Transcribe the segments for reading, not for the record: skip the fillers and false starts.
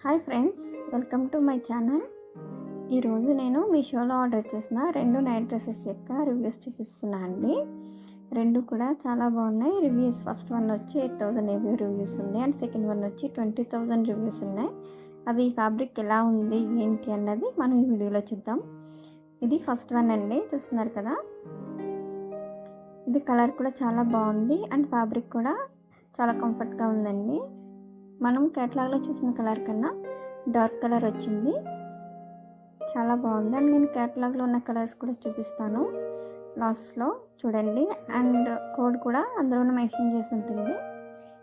Hi friends, welcome to my channel. ఈరోజు నేను మీషోలో ఆర్డర్ చేసిన 2 నైట్ డ్రెస్సెస్ యొక్క రివ్యూస్ చూపిస్తున్నా అండి. 2 కూడా చాలా బాగున్నాయి రివ్యూస్. ఫస్ట్ వన్ వచ్చి 8000 రివ్యూస్ ఉంది అండ్ సెకండ్ వన్ వచ్చి 20,000 రివ్యూస్ ఉన్నాయి. అవి ఫ్యాబ్రిక్ ఎలా ఉంది ఏంటి అన్నది మనం ఈ వీడియోలో చూద్దాం. ఇది ఫస్ట్ వన్ అండి, చూస్తున్నారు కదా. ఇది కలర్ కూడా చాలా బాగుంది అండ్ ఫ్యాబ్రిక్ కూడా చాలా కంఫర్ట్గా ఉందండి. మనం కేటలాగ్లో చూసిన కలర్ కన్నా డార్క్ కలర్ వచ్చింది, చాలా బాగుంది. అండ్ నేను కేటలాగ్లో ఉన్న కలర్స్ కూడా చూపిస్తాను లాస్ట్లో, చూడండి. అండ్ కోడ్ కూడా అందులోనే మెన్షన్ చేసి ఉంటుంది.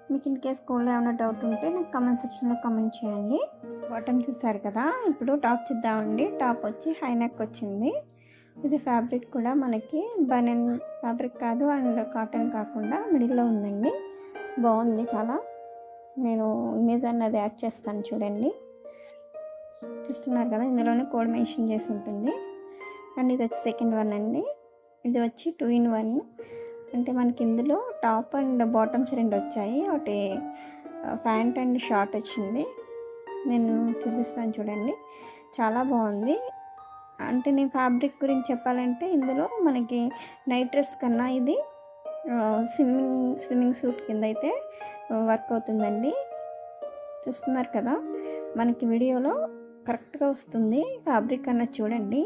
మీకు ఇన్ కేస్ కోడ్లో ఏమైనా డౌట్ ఉంటే నాకు కామెంట్ సెక్షన్లో కామెంట్ చేయండి. బాటమ్ చూస్తారు కదా. ఇప్పుడు టాప్ చూద్దామండి. టాప్ వచ్చి హై నెక్ వచ్చింది. ఇది ఫ్యాబ్రిక్ కూడా మనకి బనెన్ ఫ్యాబ్రిక్ కాదు అండ్ కాటన్ కాకుండా మిడిల్లో ఉందండి. బాగుంది చాలా. నేను ఇమేజ్ అన్నది యాడ్ చేస్తాను, చూడండి. చూస్తున్నారు కదా, ఇందులోనే కోడ్ మెన్షన్ చేసి ఉంటుంది. అండ్ ఇది వచ్చి సెకండ్ వన్ అండి. ఇది వచ్చి 2 in 1, అంటే మనకి ఇందులో టాప్ అండ్ బాటమ్స్ 2 వచ్చాయి. ఒకటి ప్యాంట్ అండ్ షార్ట్ వచ్చింది. నేను చూపిస్తాను, చూడండి. చాలా బాగుంది. అంటే నేను ఫ్యాబ్రిక్ గురించి చెప్పాలంటే ఇందులో మనకి నైట్ డ్రెస్ కన్నా ఇది స్విమ్మింగ్ సూట్ కింద అయితే వర్క్ అవుతుందండి. చూస్తున్నారు కదా, మనకి వీడియోలో కరెక్ట్గా వస్తుంది ఫ్యాబ్రిక్ అన్నది, చూడండి.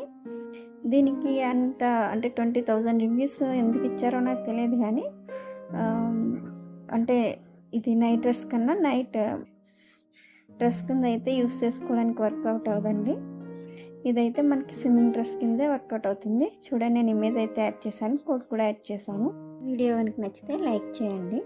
దీనికి అంత అంటే 20,000 రివ్యూస్ ఎందుకు ఇచ్చారో నాకు తెలియదు, కానీ అంటే ఇది నైట్ డ్రెస్ కన్నా నైట్ డ్రెస్ కింద అయితే యూస్ చేసుకోవడానికి వర్కౌట్ అవుతుందండి. ఇదైతే మనకి స్విమ్మింగ్ డ్రెస్ కిందే వర్కౌట్ అవుతుంది. చూడండి, నేను ఇమేజ్ అయితే యాడ్ చేశాను, కోడ్ కూడా యాడ్ చేశాను. వీడియో కనుక నచ్చితే లైక్ చేయండి.